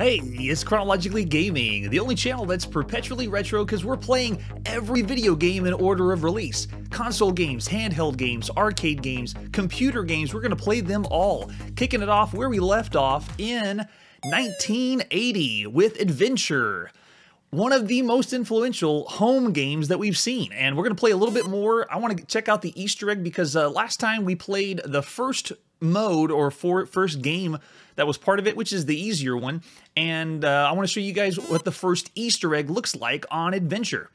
Hey, it's Chronologically Gaming, the only channel that's perpetually retro because we're playing every video game in order of release. Console games, handheld games, arcade games, computer games, we're going to play them all. Kicking it off where we left off in 1980 with Adventure. One of the most influential home games that we've seen, and we're going to play a little bit more. I want to check out the Easter egg because last time we played the first mode or first game that was part of it, which is the easier one, and I want to show you guys what the first Easter egg looks like on Adventure.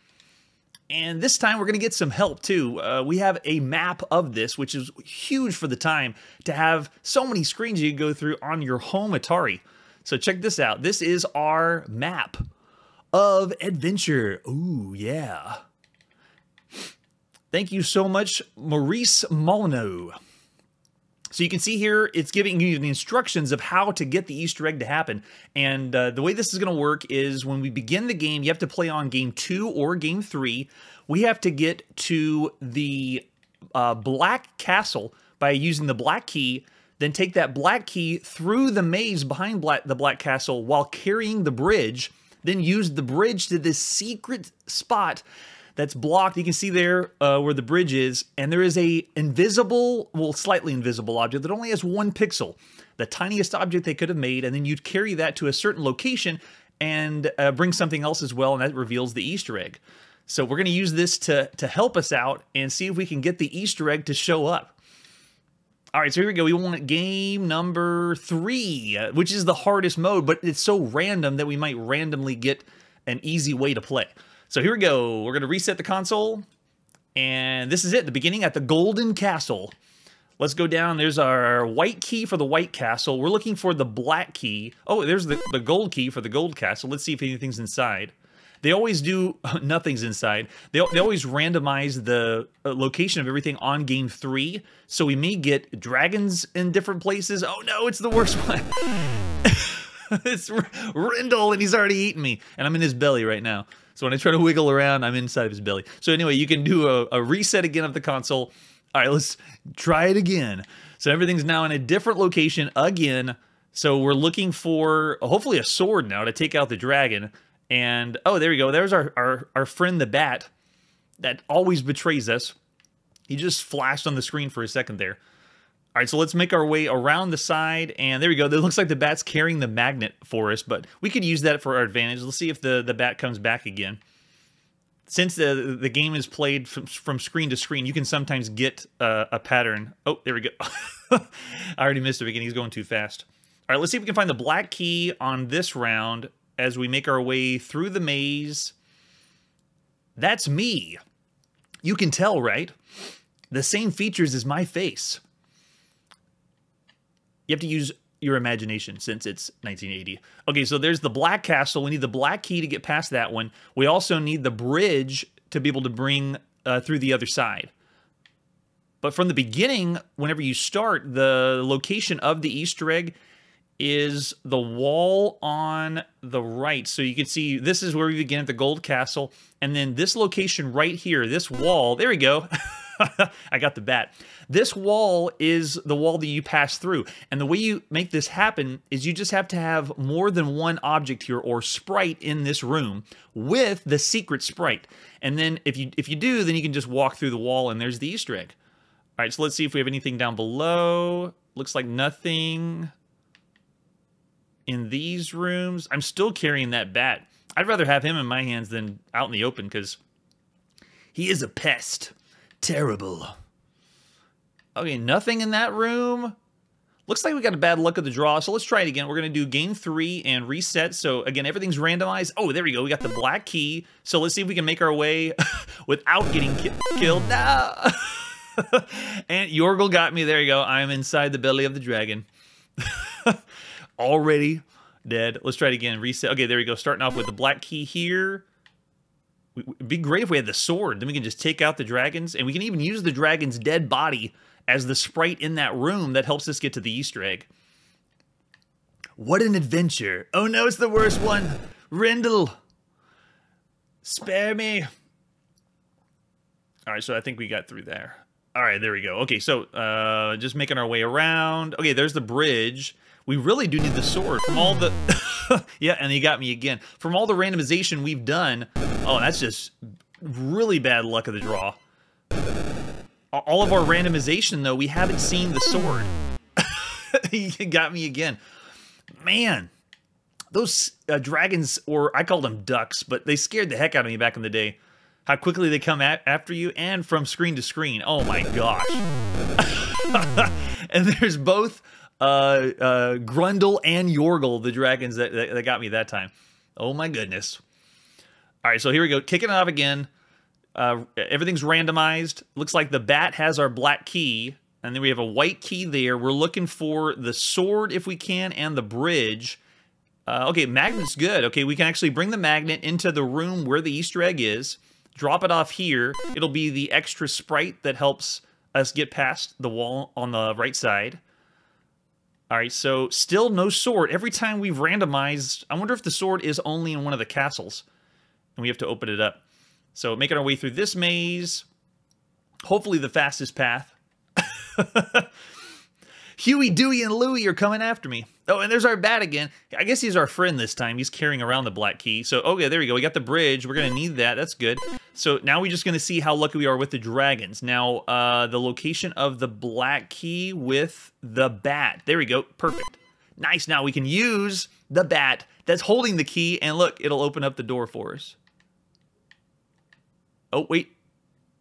And this time we're going to get some help too. We have a map of this, which is huge for the time to have so many screens you can go through on your home Atari. So check this out. This is our map of Adventure. Ooh, yeah. Thank you so much, Maurice Molyneux. So you can see here, it's giving you the instructions of how to get the Easter egg to happen. And the way this is going to work is when we begin the game, you have to play on game 2 or game 3. We have to get to the black castle by using the black key, then take that black key through the maze behind the black castle while carrying the bridge, then use the bridge to this secret spot that's blocked. You can see there where the bridge is, and there is a invisible, well, slightly invisible object that only has 1 pixel, the tiniest object they could have made, and then you'd carry that to a certain location and bring something else as well, and that reveals the Easter egg. So we're going to use this to help us out and see if we can get the Easter egg to show up. All right, so here we go. We want game number 3, which is the hardest mode, but it's so random that we might randomly get an easy way to play. So here we go. We're going to reset the console, and this is it, the beginning at the Golden Castle. Let's go down. There's our white key for the white castle. We're looking for the black key. Oh, there's the gold key for the gold castle. Let's see if anything's inside. They always do, nothing's inside. They always randomize the location of everything on game 3, so we may get dragons in different places. Oh no, it's the worst one. It's Rindle, and he's already eaten me, and I'm in his belly right now. So when I try to wiggle around, I'm inside of his belly. So anyway, you can do a reset again of the console. All right, let's try it again. So everything's now in a different location again. So we're looking for, hopefully, a sword now to take out the dragon. And, oh, there we go. There's our friend the bat that always betrays us. He just flashed on the screen for a second there. All right, so let's make our way around the side, and there we go. It looks like the bat's carrying the magnet for us, but we could use that for our advantage. Let's see if the bat comes back again. Since the game is played from screen to screen, you can sometimes get a pattern. Oh, there we go. I already missed it again. He's going too fast. All right, let's see if we can find the black key on this round as we make our way through the maze. That's me. You can tell, right? The same features as my face. You have to use your imagination since it's 1980. Okay, so there's the black castle. We need the black key to get past that one. We also need the bridge to be able to bring through the other side. But from the beginning, whenever you start, the location of the Easter egg is the wall on the right. So you can see this is where we begin at the Gold Castle. And then this location right here, this wall, there we go. I got the bat. This wall is the wall that you pass through. And the way you make this happen is you just have to have more than one object here or sprite in this room with the secret sprite. And then if you do, then you can just walk through the wall and there's the Easter egg. All right, so let's see if we have anything down below. Looks like nothing in these rooms. I'm still carrying that bat. I'd rather have him in my hands than out in the open because he is a pest. Terrible. Okay, nothing in that room. Looks like we got a bad luck of the draw, so let's try it again. We're going to do game 3 and reset. So again, everything's randomized. Oh, there we go. We got the black key. So let's see if we can make our way without getting killed. No! And Yorgel got me. There you go. I'm inside the belly of the dragon. Already dead. Let's try it again. Reset. Okay, there we go. Starting off with the black key here. It'd be great if we had the sword. Then we can just take out the dragons, and we can even use the dragon's dead body as the sprite in that room that helps us get to the Easter egg. What an adventure. Oh no, it's the worst one. Rindle. Spare me. All right, so I think we got through there. All right, there we go. Okay, so just making our way around. Okay, there's the bridge. We really do need the sword from all the... Yeah, and he got me again. From all the randomization we've done, oh, that's just really bad luck of the draw. All of our randomization, though, we haven't seen the sword. He got me again. Man, those dragons, or I called them ducks, but they scared the heck out of me back in the day. How quickly they come after you, and from screen to screen. Oh my gosh. And there's both Grundle and Yorgle, the dragons that got me that time. Oh my goodness. All right, so here we go. Kicking it off again. Everything's randomized. Looks like the bat has our black key, and then we have a white key there. We're looking for the sword if we can, and the bridge. Okay, magnet's good. Okay, we can actually bring the magnet into the room where the Easter egg is. Drop it off here. It'll be the extra sprite that helps us get past the wall on the right side. All right, so still no sword. Every time we've randomized, I wonder if the sword is only in one of the castles, and we have to open it up. So making our way through this maze, hopefully the fastest path. Huey, Dewey, and Louie are coming after me. Oh, and there's our bat again. I guess he's our friend this time. He's carrying around the black key. So, okay, there we go. We got the bridge. We're going to need that. That's good. So now we're just going to see how lucky we are with the dragons. Now, the location of the black key with the bat. There we go. Perfect. Nice. Now we can use the bat that's holding the key. And look, it'll open up the door for us. Oh, wait.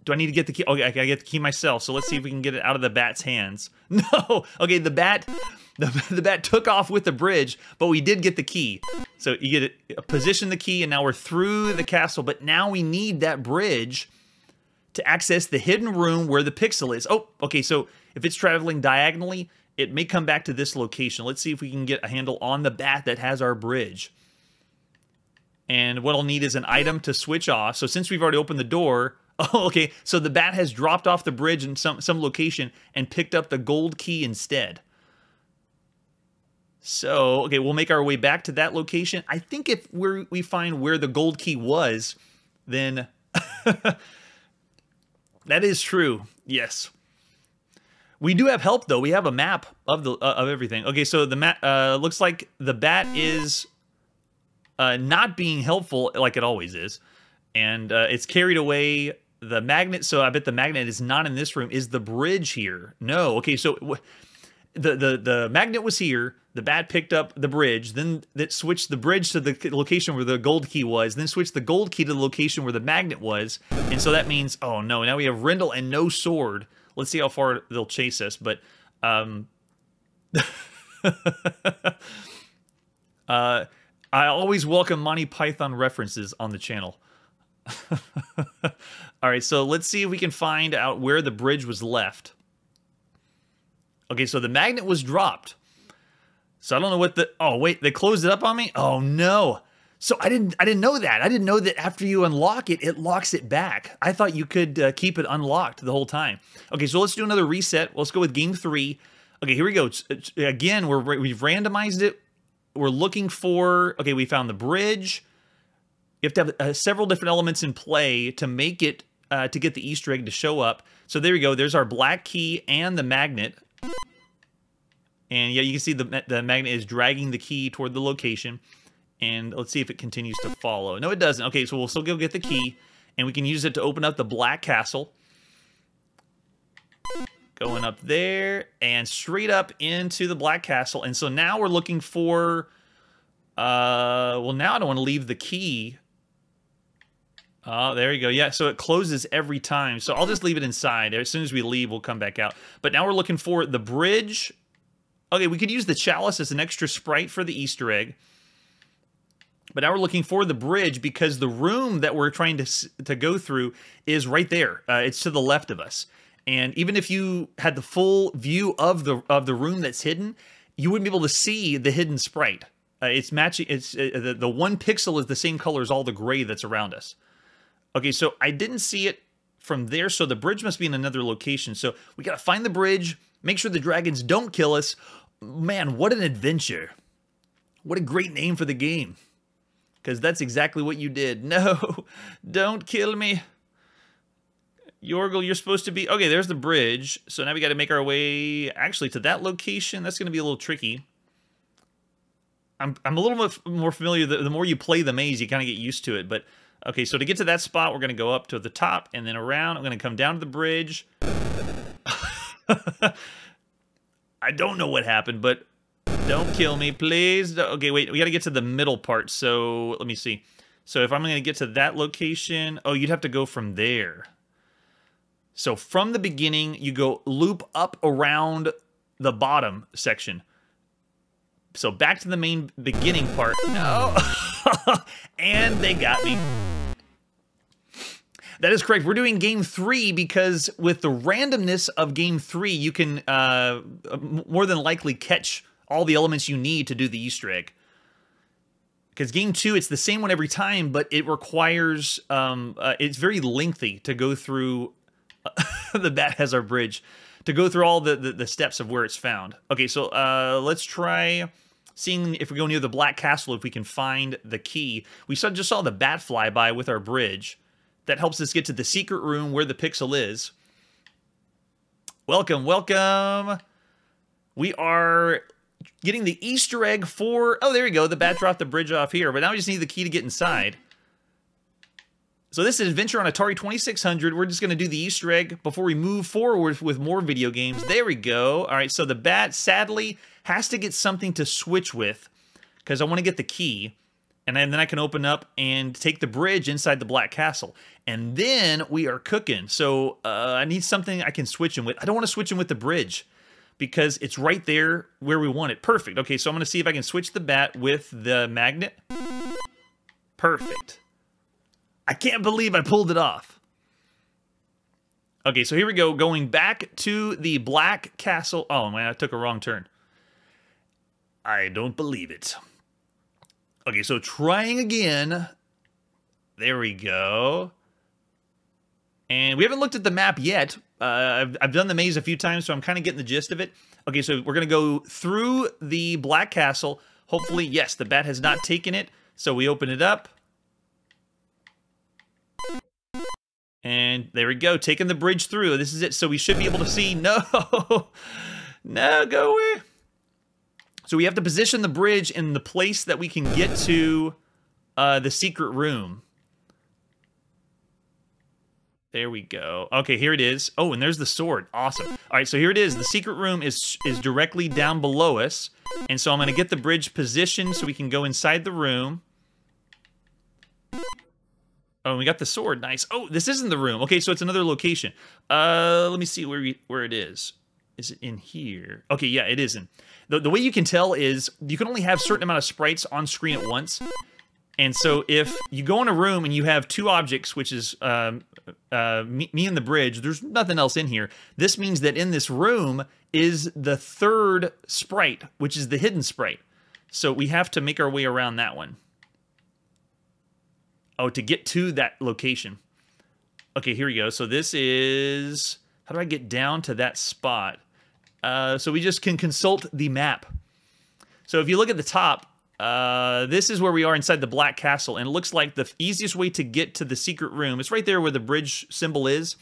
Do I need to get the key? Okay, I gotta get the key myself. So let's see if we can get it out of the bat's hands. No. Okay, the bat took off with the bridge, but we did get the key. So you get it, position the key, and now we're through the castle. But now we need that bridge to access the hidden room where the pixel is. Oh, okay. So if it's traveling diagonally, it may come back to this location. Let's see if we can get a handle on the bat that has our bridge. And what I'll need is an item to switch off. So since we've already opened the door. Oh, okay. So the bat has dropped off the bridge in some location and picked up the gold key instead. So, okay, we'll make our way back to that location. I think if we find where the gold key was, then that is true. Yes. We do have help, though. We have a map of everything. Okay, so the map looks like the bat is not being helpful like it always is. And it's carried away. The magnet, so I bet the magnet is not in this room. Is the bridge here? No. Okay, so the magnet was here. The bat picked up the bridge. Then that switched the bridge to the location where the gold key was. Then switched the gold key to the location where the magnet was. And so that means, oh no, now we have Rendell and no sword. Let's see how far they'll chase us. But I always welcome Monty Python references on the channel. All right, so let's see if we can find out where the bridge was left. Okay, so the magnet was dropped. So I don't know what the... Oh, wait, they closed it up on me? Oh, no. So I didn't know that. I didn't know that after you unlock it, it locks it back. I thought you could keep it unlocked the whole time. Okay, so let's do another reset. Let's go with game 3. Okay, here we go. Again, we've randomized it. We're looking for... Okay, we found the bridge. You have to have several different elements in play to make it, to get the Easter egg to show up. So there we go. There's our black key and the magnet. And yeah, you can see the magnet is dragging the key toward the location. And let's see if it continues to follow. No, it doesn't. Okay, so we'll still go get the key. And we can use it to open up the black castle. Going up there and straight up into the black castle. And so now we're looking for... well, now I don't want to leave the key. Oh, there you go. Yeah, so it closes every time. So I'll just leave it inside. As soon as we leave, we'll come back out. But now we're looking for the bridge. Okay, we could use the chalice as an extra sprite for the Easter egg. But now we're looking for the bridge because the room that we're trying to go through is right there. It's to the left of us. And even if you had the full view of the room that's hidden, you wouldn't be able to see the hidden sprite. It's matching. It's the one pixel is the same color as all the gray that's around us. Okay, so I didn't see it from there, so the bridge must be in another location. So we got to find the bridge, make sure the dragons don't kill us. Man, what an adventure. What a great name for the game. Because that's exactly what you did. No, don't kill me. Yorgle, you're supposed to be... Okay, there's the bridge. So now we got to make our way, actually, to that location. That's going to be a little tricky. I'm a little bit more familiar. The more you play the maze, you kind of get used to it. But okay, so to get to that spot, we're going to go up to the top and then around. I'm going to come down to the bridge. I don't know what happened, but don't kill me, please. Okay, wait, we got to get to the middle part. So let me see. So if I'm going to get to that location, oh, you'd have to go from there. So from the beginning, you go loop up around the bottom section. So back to the main beginning part. No. And they got me. That is correct. We're doing game 3 because with the randomness of game 3, you can more than likely catch all the elements you need to do the Easter egg. Because game 2, it's the same one every time, but it requires, it's very lengthy to go through, the bat has our bridge, to go through all the steps of where it's found. Okay, so let's try seeing if we go near the Black Castle, if we can find the key. We just saw the bat fly by with our bridge. That helps us get to the secret room where the pixel is. Welcome, welcome. We are getting the Easter egg for... Oh, there you go. The bat dropped the bridge off here. But now we just need the key to get inside. So this is Adventure on Atari 2600. We're just going to do the Easter egg before we move forward with more video games. There we go. All right, so the bat, sadly, has to get something to switch with because I want to get the key. And then I can open up and take the bridge inside the Black Castle. And then we are cooking. So I need something I can switch him with. I don't want to switch him with the bridge because it's right there where we want it. Perfect. Okay, so I'm going to see if I can switch the bat with the magnet. Perfect. I can't believe I pulled it off. Okay, so here we go. Going back to the Black Castle. Oh, man, I took a wrong turn. I don't believe it. Okay, so trying again. There we go. And we haven't looked at the map yet. I've done the maze a few times, so I'm kind of getting the gist of it. Okay, so we're going to go through the Black Castle. Hopefully, yes, the bat has not taken it. So we open it up. And there we go, taking the bridge through. This is it. So we should be able to see. No, no, go away. So we have to position the bridge in the place that we can get to the secret room. There we go. Okay, here it is. Oh, and there's the sword. Awesome. All right, so here it is. The secret room is directly down below us. And so I'm going to get the bridge positioned so we can go inside the room. Oh, we got the sword. Nice. Oh, this isn't the room. Okay, so it's another location. Let me see where it is. Is it in here? Okay, yeah, it isn't. The way you can tell is you can only have a certain amount of sprites on screen at once. And so if you go in a room and you have two objects, which is me and the bridge, there's nothing else in here. This means that in this room is the third sprite, which is the hidden sprite. So we have to make our way around that one. Oh, to get to that location. Okay, here we go. So this is... How do I get down to that spot? So we just can consult the map. So if you look at the top, this is where we are inside the Black Castle. And it looks like the easiest way to get to the secret room, it's right there where the bridge symbol is.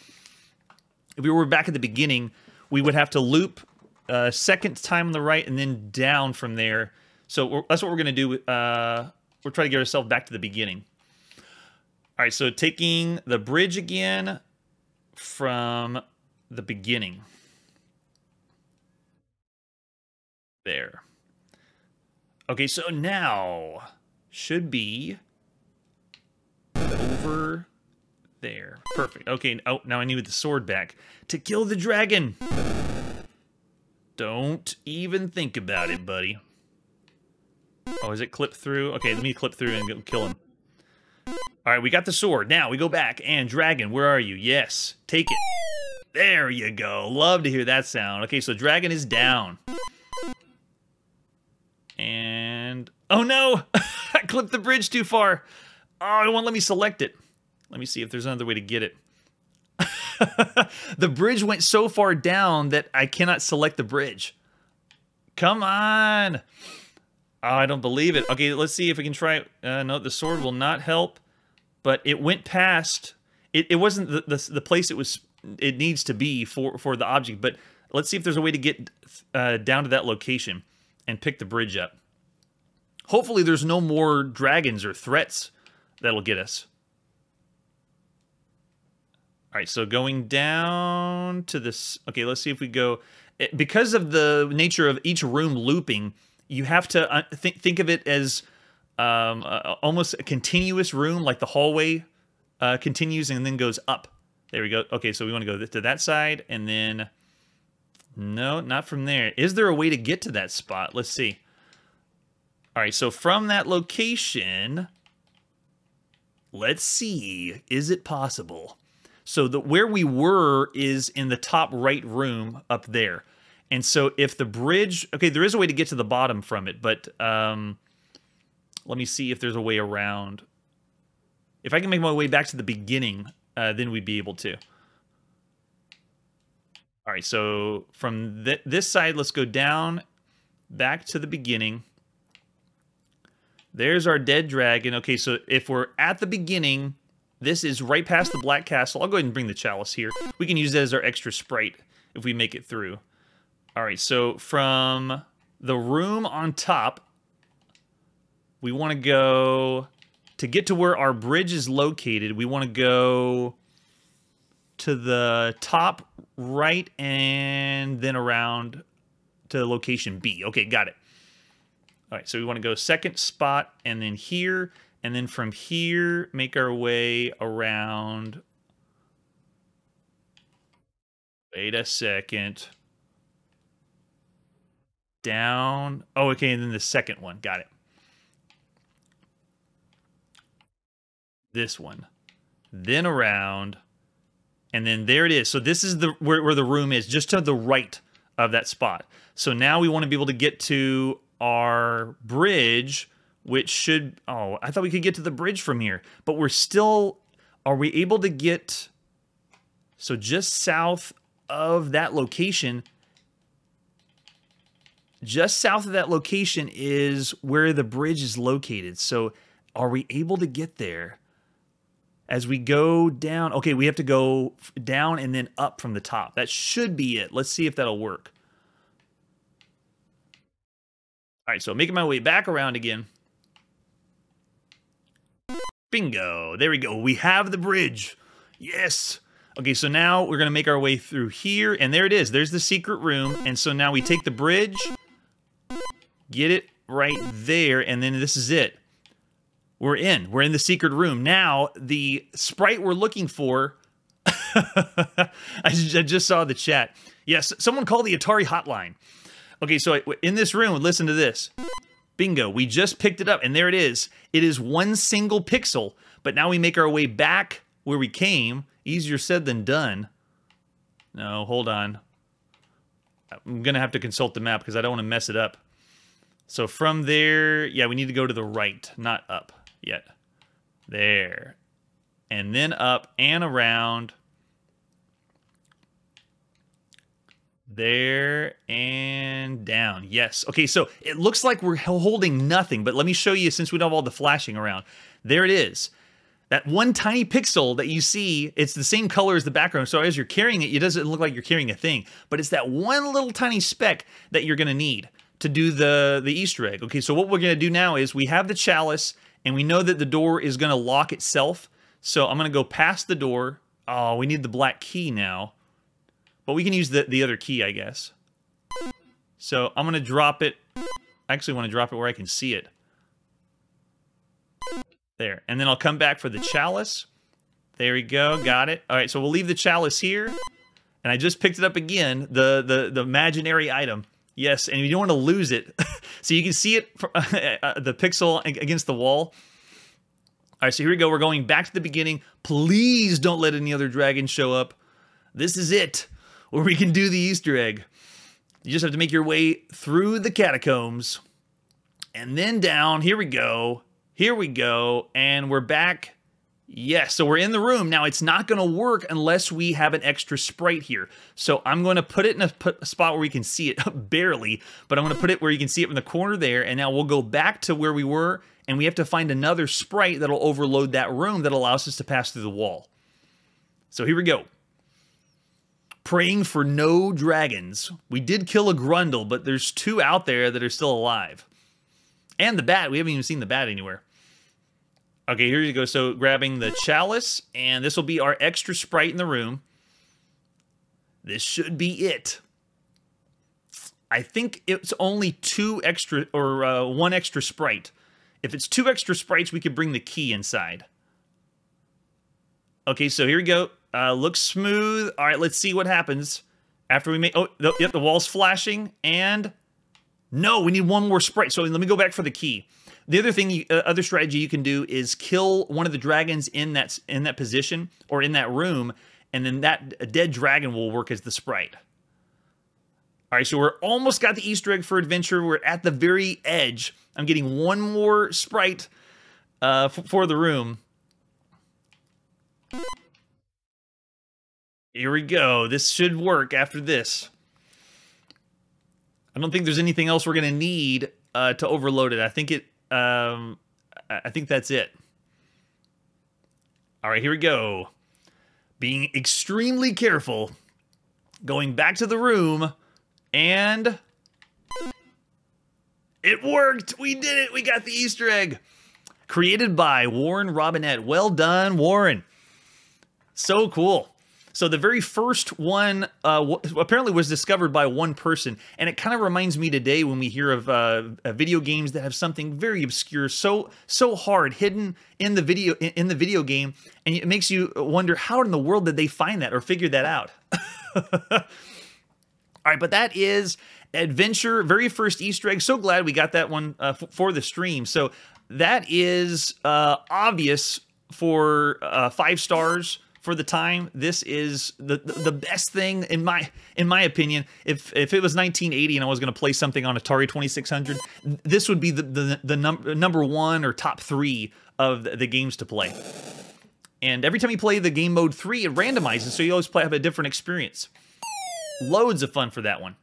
If we were back at the beginning, we would have to loop second time on the right and then down from there. So that's what we're going to do. We're trying to get ourselves back to the beginning. All right, so taking the bridge again from the beginning. There. Okay, so now should be over there. Perfect. Okay, oh, now I need the sword back to kill the dragon. Don't even think about it, buddy. Oh, is it clipped through? Okay, let me clip through and go kill him. All right, we got the sword. Now we go back. And dragon, where are you? Yes, take it. There you go. Love to hear that sound. Okay, so dragon is down. And... Oh, no! I clipped the bridge too far. Oh, it won't let me select it. Let me see if there's another way to get it. The bridge went so far down that I cannot select the bridge. Come on! Oh, I don't believe it. Okay, let's see if we can try it. No, the sword will not help. But it went past... It wasn't the place it needs to be for the object. But let's see if there's a way to get down to that location and pick the bridge up. Hopefully there's no more dragons or threats that'll get us. All right, so going down to this. Okay, let's see if we go. Because of the nature of each room looping, you have to think of it as almost a continuous room, like the hallway continues and then goes up. There we go. Okay, so we want to go to that side, and then... No, not from there. Is there a way to get to that spot? Let's see. All right, so from that location, let's see. Is it possible? So where we were is in the top right room up there. And so if the bridge... Okay, there is a way to get to the bottom from it, but let me see if there's a way around. If I can make my way back to the beginning, then we'd be able to. All right, so from this side, let's go down, back to the beginning. There's our dead dragon. Okay, so if we're at the beginning, this is right past the Black Castle. I'll go ahead and bring the chalice here. We can use that as our extra sprite if we make it through. All right, so from the room on top, we want to go... To get to where our bridge is located, we want to go to the top right and then around to location B. Okay, got it. All right, so we want to go second spot and then here, and then from here, make our way around. Wait a second. Down. Oh, okay, and then the second one. Got it. This one. Then around. And then there it is. So this is where the room is, just to the right of that spot. So now we want to be able to get to our bridge, which should... Oh, I thought we could get to the bridge from here. But we're still... Are we able to get... So just south of that location... Just south of that location is where the bridge is located. So are we able to get there? As we go down, okay, we have to go down and then up from the top. That should be it. Let's see if that'll work. All right, so making my way back around again. Bingo. There we go. We have the bridge. Yes. Okay, so now we're going to make our way through here, and there it is. There's the secret room, and so now we take the bridge, get it right there, and then this is it. We're in the secret room. Now, the sprite we're looking for, I just saw the chat. Yes, someone called the Atari hotline. Okay, so in this room, listen to this. Bingo, we just picked it up, and there it is. It is one single pixel, but now we make our way back where we came. Easier said than done. No, hold on. I'm going to have to consult the map because I don't want to mess it up. So from there, yeah, we need to go to the right, not up yet. There. And then up and around. There and down. Yes. Okay, so it looks like we're holding nothing, but let me show you since we don't have all the flashing around. There it is. That one tiny pixel that you see, it's the same color as the background, so as you're carrying it, it doesn't look like you're carrying a thing. But it's that one little tiny speck that you're going to need to do the Easter egg. Okay, so what we're going to do now is we have the chalice, and we know that the door is going to lock itself. So I'm going to go past the door. Oh, we need the black key now. But we can use the other key, I guess. So I'm going to drop it. I actually want to drop it where I can see it. There. And then I'll come back for the chalice. There we go. Got it. All right, so we'll leave the chalice here. And I just picked it up again, the imaginary item. Yes, and you don't want to lose it. So you can see it, the pixel against the wall. All right, so here we go. We're going back to the beginning. Please don't let any other dragons show up. This is it, where we can do the Easter egg. You just have to make your way through the catacombs. And then down. Here we go. Here we go. And we're back. Yes, so we're in the room. Now, it's not going to work unless we have an extra sprite here. So I'm going to put it in a spot where we can see it, barely, but I'm going to put it where you can see it in the corner there, and now we'll go back to where we were, and we have to find another sprite that'll overload that room that allows us to pass through the wall. So here we go. Praying for no dragons. We did kill a Grundle, but there's two out there that are still alive. And the bat. We haven't even seen the bat anywhere. Okay, here you go. So grabbing the chalice, and this will be our extra sprite in the room. This should be it. I think it's only 2 extra, or 1 extra sprite. If it's 2 extra sprites, we could bring the key inside. Okay, so here we go. Looks smooth. All right, let's see what happens after we make... Oh, yep, the wall's flashing, and... No, we need 1 more sprite. So let me go back for the key. The other thing, other strategy you can do is kill one of the dragons in that position or in that room, and then that dead dragon will work as the sprite. All right, so we're almost got the Easter egg for adventure. We're at the very edge. I'm getting 1 more sprite for the room. Here we go. This should work after this. I don't think there's anything else we're going to need to overload it. I think I think that's it. All right, here we go. Being extremely careful. Going back to the room. And... it worked! We did it! We got the Easter egg! Created by Warren Robinette. Well done, Warren. So cool. So the very first one apparently was discovered by 1 person, and it kind of reminds me today when we hear of video games that have something very obscure, so hard hidden in the video game, and it makes you wonder how in the world did they find that or figure that out. All right, but that is adventure, very first Easter egg. So glad we got that one for the stream. So that is obvious for 5 stars. For the time, this is the best thing in my opinion. If it was 1980 and I was going to play something on Atari 2600, this would be the number 1 or top 3 of the games to play. And every time you play the game mode 3, it randomizes, so you always have a different experience. Loads of fun for that one.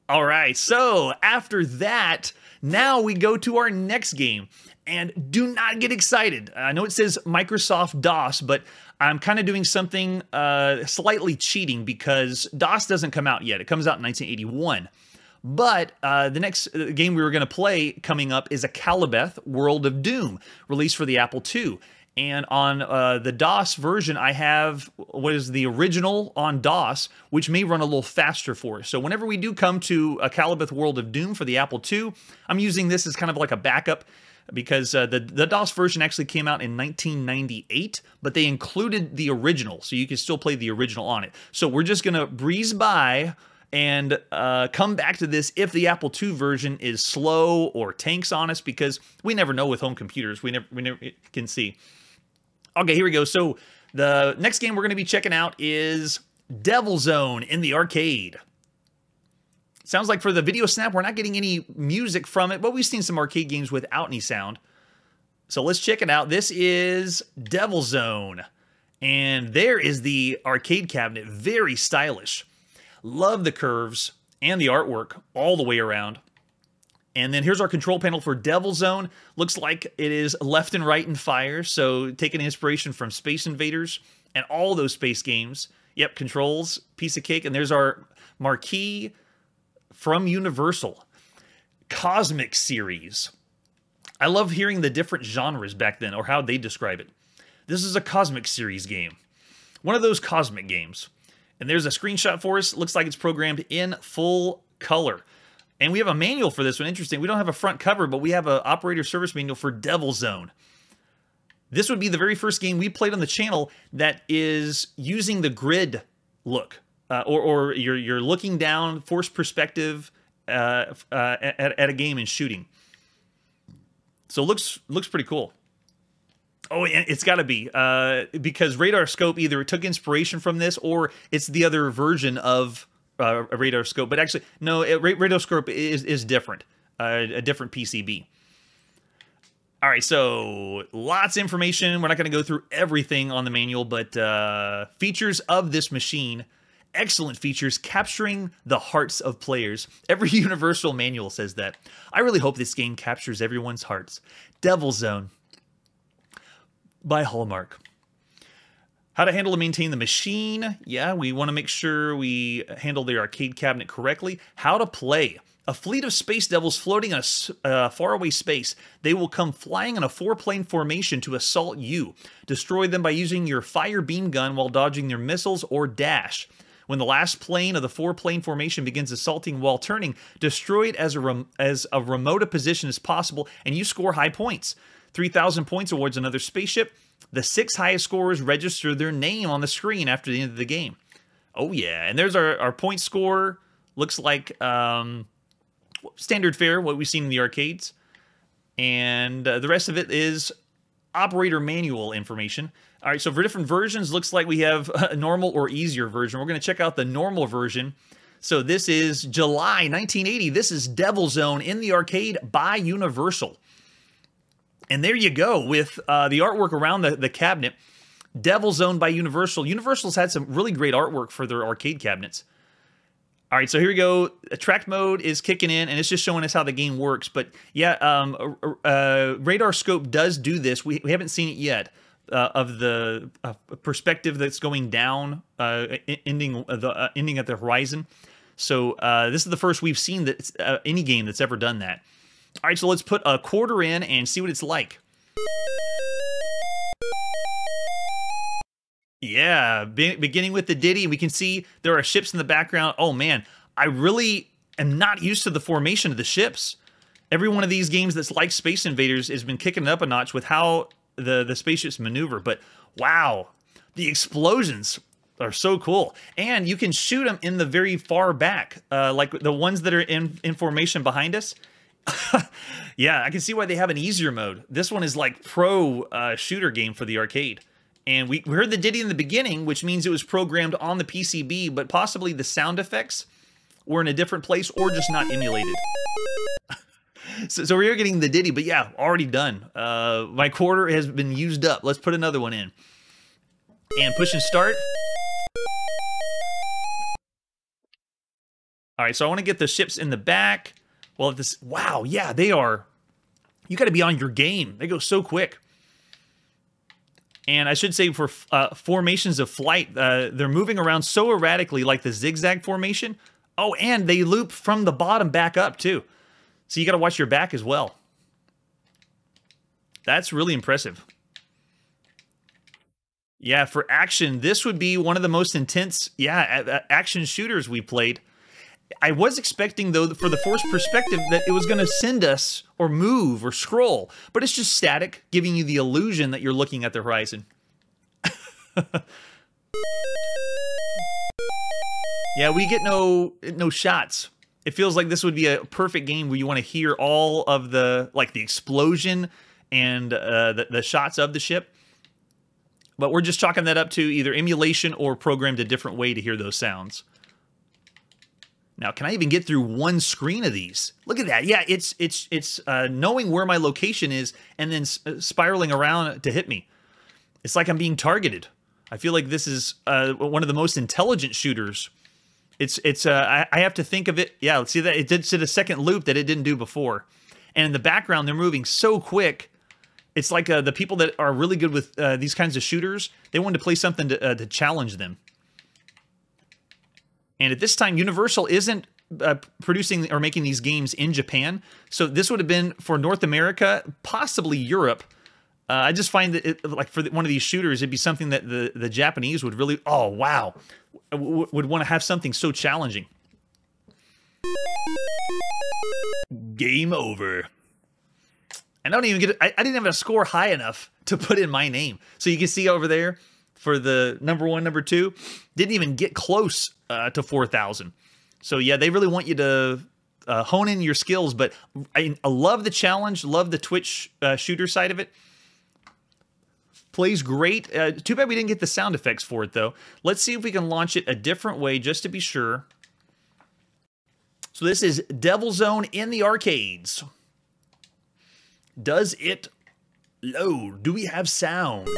All right, so after that, now we go to our next game. And do not get excited. I know it says Microsoft DOS, but I'm kind of doing something slightly cheating because DOS doesn't come out yet. It comes out in 1981. But the next game we were going to play coming up is Akalabeth, World of Doom, released for the Apple II. And on the DOS version, I have what is the original on DOS, which may run a little faster for us. So whenever we do come to Akalabeth, World of Doom for the Apple II, I'm using this as kind of like a backup, because the DOS version actually came out in 1998, but they included the original, so you can still play the original on it. So we're just going to breeze by and come back to this if the Apple II version is slow or tanks on us, because we never know with home computers. We never can see. Okay, here we go. So the next game we're going to be checking out is Devil Zone in the arcade. Sounds like for the video snap, we're not getting any music from it, but we've seen some arcade games without any sound. So let's check it out. This is Devil Zone. And there is the arcade cabinet. Very stylish. Love the curves and the artwork all the way around. And then here's our control panel for Devil Zone. Looks like it is left and right in fire. So taking inspiration from Space Invaders and all those space games. Yep, controls, piece of cake. And there's our marquee from Universal. Cosmic series. I love hearing the different genres back then, or how they describe it. This is a Cosmic series game. One of those Cosmic games. And there's a screenshot for us. Looks like it's programmed in full color. And we have a manual for this one. Interesting. We don't have a front cover, but we have an operator service manual for Devil Zone. This would be the very first game we played on the channel that is using the grid look. Or you're looking down, forced perspective at a game and shooting. So looks pretty cool. Oh, and it's got to be because Radar Scope either took inspiration from this or it's the other version of a Radar Scope. But actually, no, Radar Scope is different, a different PCB. All right, so lots of information. We're not going to go through everything on the manual, but features of this machine. Excellent features, capturing the hearts of players. Every Universal manual says that. I really hope this game captures everyone's hearts. Devil Zone by Hallmark. How to handle and maintain the machine. Yeah, we want to make sure we handle the arcade cabinet correctly. How to play. A fleet of space devils floating in a faraway space. They will come flying in a 4-plane formation to assault you. Destroy them by using your fire beam gun while dodging their missiles or dash. When the last plane of the 4-plane formation begins assaulting while turning, destroy it as a remote a position as possible, and you score high points. 3,000 points awards another spaceship. The 6 highest scorers register their name on the screen after the end of the game. Oh yeah, and there's our point score. Looks like standard fare, what we've seen in the arcades. And the rest of it is operator manual information. All right, so for different versions, looks like we have a normal or easier version. We're going to check out the normal version. So this is July 1980. This is Devil Zone in the arcade by Universal. And there you go with the artwork around the cabinet. Devil Zone by Universal. Universal's had some really great artwork for their arcade cabinets. All right, so here we go. Attract mode is kicking in, and it's just showing us how the game works. But yeah, radar scope does do this. We haven't seen it yet of the perspective that's going down, ending at the horizon. So this is the first we've seen that any game that's ever done that. All right, so let's put a quarter in and see what it's like. Yeah, beginning with the Diddy, we can see there are ships in the background. Oh man, I really am not used to the formation of the ships. Every one of these games that's like Space Invaders has been kicking it up a notch with how the spaceships maneuver. But wow, the explosions are so cool. And you can shoot them in the very far back, like the ones that are in formation behind us. Yeah, I can see why they have an easier mode. This one is like pro shooter game for the arcade. And we heard the Diddy in the beginning, which means it was programmed on the PCB, but possibly the sound effects were in a different place or just not emulated. So we are getting the Diddy, but yeah, already done. My quarter has been used up. Let's put another one in. And push and start. All right, so I want to get the ships in the back. Well, this, wow, yeah, they are. You got to be on your game. They go so quick. And I should say for formations of flight, they're moving around so erratically, like the zigzag formation. Oh, and they loop from the bottom back up, too. So you got to watch your back as well. That's really impressive. Yeah, for action, this would be one of the most intense, action shooters we played. I was expecting, though, for the force perspective that it was going to send us or move or scroll, but it's just static, giving you the illusion that you're looking at the horizon. Yeah, we get no shots. It feels like this would be a perfect game where you want to hear all of the explosion and the shots of the ship. But we're just chalking that up to either emulation or programmed a different way to hear those sounds. Now, can I even get through one screen of these? Look at that. Yeah, it's knowing where my location is and then spiraling around to hit me. It's like I'm being targeted. I feel like this is one of the most intelligent shooters. I have to think of it. Yeah, let's see that it did a second loop that it didn't do before. And in the background, they're moving so quick. It's like the people that are really good with these kinds of shooters, they wanted to play something to challenge them. And at this time, Universal isn't producing or making these games in Japan. So this would have been for North America, possibly Europe. I just find that like for one of these shooters, it'd be something that the Japanese would really, oh, wow, would want to have something so challenging. Game over. I don't even get, I didn't have a score high enough to put in my name. So you can see over there for the number 1, number 2, didn't even get close to 4,000. So yeah, they really want you to hone in your skills, but I love the challenge, love the Twitch shooter side of it. Plays great. Too bad we didn't get the sound effects for it, though. Let's see if we can launch it a different way, just to be sure. So this is Devil Zone in the arcades. Does it load? Do we have sound?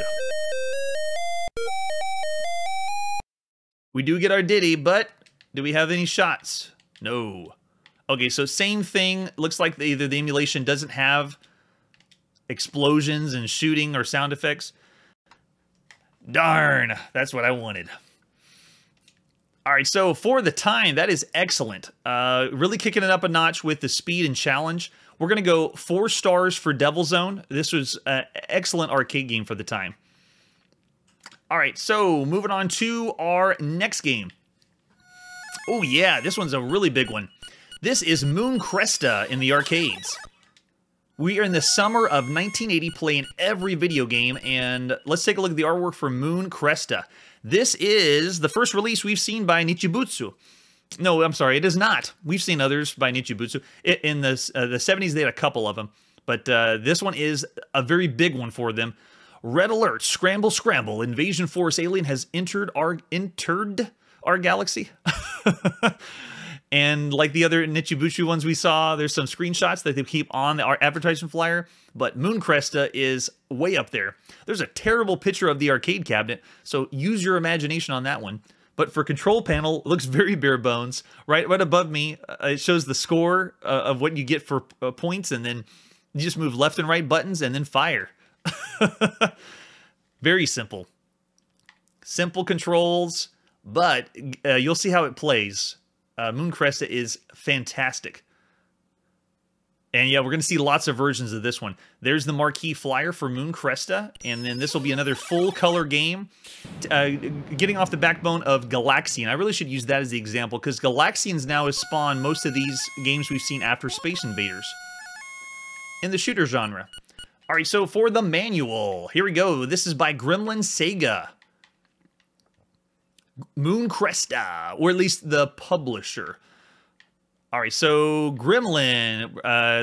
We do get our Diddy, but do we have any shots? No. Okay, so same thing. Looks like either the emulation doesn't have explosions and shooting or sound effects. Darn, that's what I wanted. All right, so for the time, that is excellent. Really kicking it up a notch with the speed and challenge. We're going to go 4 stars for Devil Zone. This was an excellent arcade game for the time. All right, so moving on to our next game. Oh yeah, this one's a really big one. This is Moon Cresta in the arcades. We are in the summer of 1980 playing every video game, and let's take a look at the artwork for Moon Cresta. This is the first release we've seen by Nichibutsu. No, I'm sorry, it is not. We've seen others by Nichibutsu. In the 70s, they had a couple of them, but this one is a very big one for them. Red alert, scramble, scramble. Invasion Force alien has entered our galaxy. And like the other Nichibutsu ones we saw, there's some screenshots that they keep on our advertisement flyer, but Moon Cresta is way up there. There's a terrible picture of the arcade cabinet, so use your imagination on that one. But for control panel, it looks very bare bones. Right above me, it shows the score of what you get for points, and then you just move left and right buttons and then fire. Very simple. Simple controls, but you'll see how it plays. Moon Cresta is fantastic. And yeah, we're going to see lots of versions of this one. There's the marquee flyer for Moon Cresta, and then this will be another full-color game. Getting off the backbone of Galaxian. I really should use that as the example, because Galaxians now has spawned most of these games we've seen after Space Invaders in the shooter genre. All right, so for the manual, here we go. This is by Gremlin Sega. Moon Cresta, or at least the publisher. All right, so Gremlin,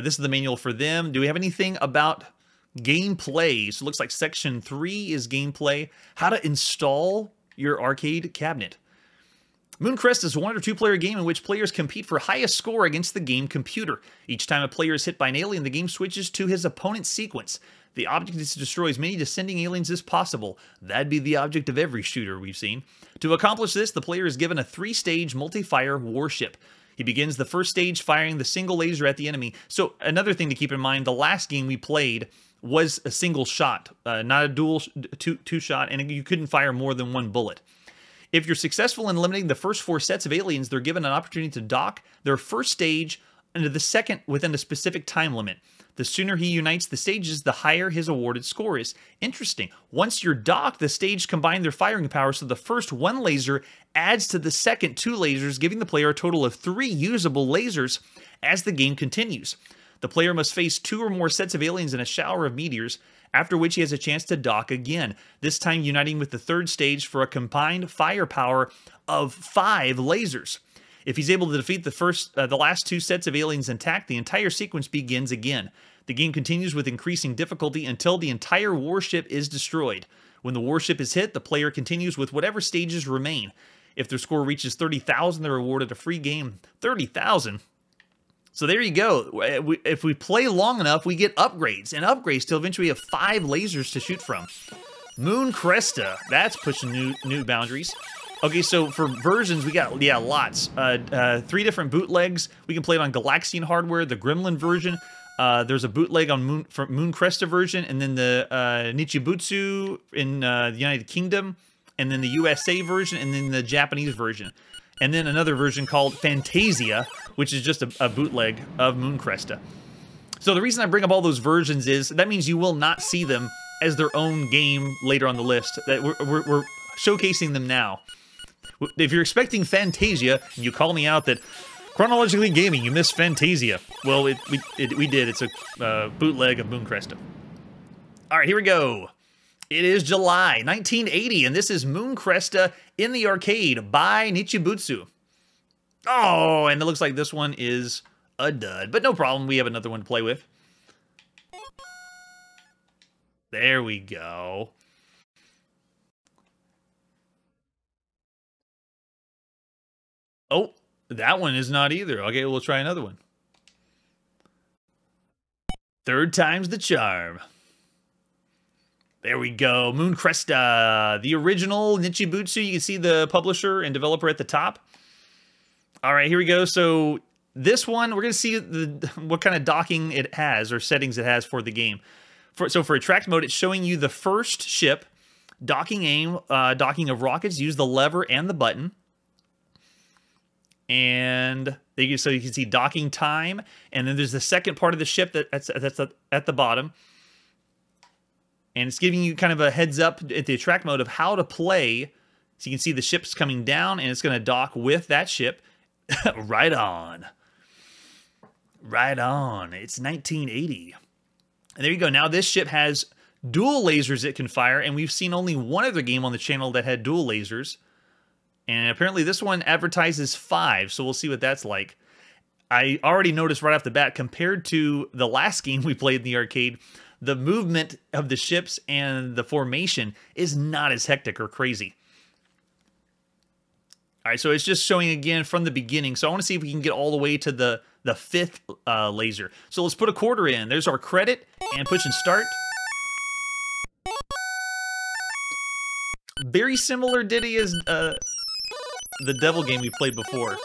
this is the manual for them. Do we have anything about gameplay? So it looks like section 3 is gameplay. How to install your arcade cabinet. Moon Cresta is a 1 or 2 player game in which players compete for highest score against the game computer. Each time a player is hit by an alien, the game switches to his opponent's sequence. The object is to destroy as many descending aliens as possible. That'd be the object of every shooter we've seen. To accomplish this, the player is given a 3-stage multi-fire warship. He begins the first stage firing the single laser at the enemy. So another thing to keep in mind, the last game we played was a single shot, not a dual two shot, and you couldn't fire more than 1 bullet. If you're successful in eliminating the first 4 sets of aliens, they're given an opportunity to dock their first stage into the second within a specific time limit. The sooner he unites the stages, the higher his awarded score is. Interesting. Once you're docked, the stage combine their firing power, so the first 1 laser adds to the second 2 lasers, giving the player a total of 3 usable lasers as the game continues. The player must face 2 or more sets of aliens in a shower of meteors, after which he has a chance to dock again, this time uniting with the 3rd stage for a combined firepower of 5 lasers. If he's able to defeat the last 2 sets of aliens intact, the entire sequence begins again. The game continues with increasing difficulty until the entire warship is destroyed. When the warship is hit, the player continues with whatever stages remain. If their score reaches 30,000, they're awarded a free game. 30,000? So there you go. If we play long enough, we get upgrades, and upgrades till eventually we have 5 lasers to shoot from. Moon Cresta, that's pushing new boundaries. Okay, so for versions, we got, yeah, lots. 3 different bootlegs. We can play it on Galaxian hardware, the Gremlin version. There's a bootleg on Moon Cresta version, and then the Nichibutsu in the United Kingdom, and then the USA version, and then the Japanese version. And then another version called Fantasia, which is just a bootleg of Moon Cresta. So the reason I bring up all those versions is that means you will not see them as their own game later on the list. That we're showcasing them now. If you're expecting Fantasia, and you call me out that Chronologically Gaming, you missed Fantasia. Well, we did. It's a bootleg of Moon Cresta. All right, here we go. It is July 1980, and this is Moon Cresta in the arcade by Nichibutsu. Oh, and it looks like this one is a dud, but no problem. We have another one to play with. There we go. Oh, that one is not either. Okay, we'll try another one. 3rd time's the charm. There we go. Moon Cresta, the original Nichibutsu. You can see the publisher and developer at the top. All right, here we go. So this one, we're going to see what kind of docking it has or settings it has for the game. So for attract mode, it's showing you the first ship, docking aim, docking of rockets. Use the lever and the button. And so you can see docking time, and then there's the second part of the ship that's at the bottom. And it's giving you kind of a heads up at the attract mode of how to play. So you can see the ship's coming down, and it's going to dock with that ship. Right on. Right on. It's 1980. And there you go. Now this ship has dual lasers it can fire, and we've seen only one other game on the channel that had dual lasers. And apparently this one advertises 5, so we'll see what that's like. I already noticed right off the bat, compared to the last game we played in the arcade, the movement of the ships and the formation is not as hectic or crazy. All right, so it's just showing again from the beginning. So I want to see if we can get all the way to the 5th laser. So let's put a quarter in. There's our credit, and push and start. Very similar ditty as the devil game we played before.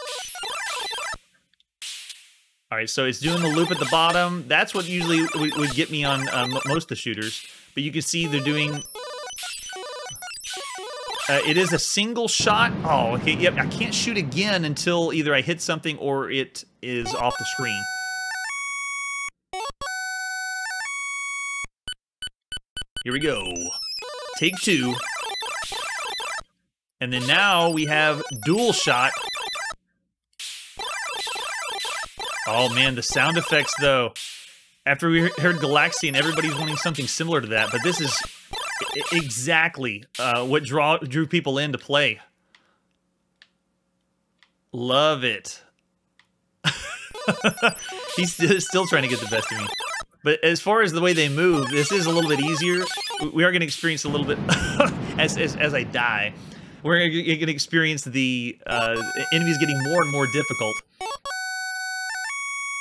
All right, so it's doing the loop at the bottom. That's what usually would get me on most of the shooters. But you can see they're doing... it is a single shot. Oh, okay, yep. I can't shoot again until either I hit something or it is off the screen. Here we go. Take 2. And then now we have dual shot. Oh man, the sound effects though. After we heard Galaxian, everybody's wanting something similar to that, but this is exactly what drew people in to play. Love it. He's still trying to get the best of me. But as far as the way they move, this is a little bit easier. We are going to experience a little bit as I die. We're going to experience the enemies getting more and more difficult.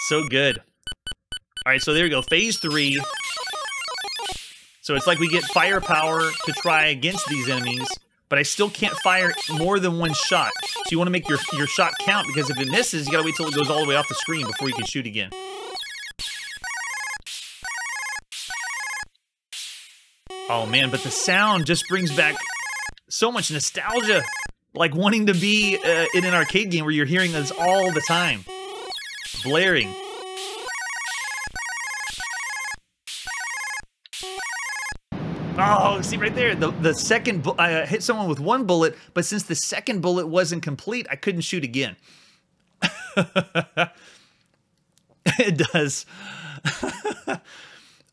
So good. All right, so there we go. Phase 3. So it's like we get firepower to try against these enemies, but I still can't fire more than one shot. So you want to make your shot count, because if it misses, you got to wait till it goes all the way off the screen before you can shoot again. Oh man, but the sound just brings back so much nostalgia, like wanting to be in an arcade game where you're hearing this all the time, blaring. Oh, see right there, the second I hit someone with one bullet, but since the second bullet wasn't complete, I couldn't shoot again. It does.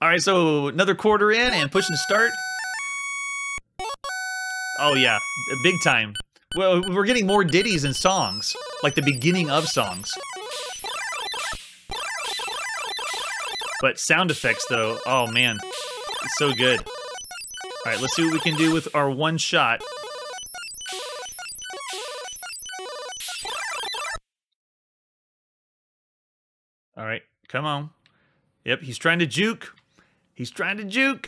All right, so another quarter in and push and start. Oh yeah, big time. Well, we're getting more ditties and songs, like the beginning of songs. But sound effects though, oh man, it's so good. All right, let's see what we can do with our one shot. All right, come on. Yep, he's trying to juke. He's trying to juke.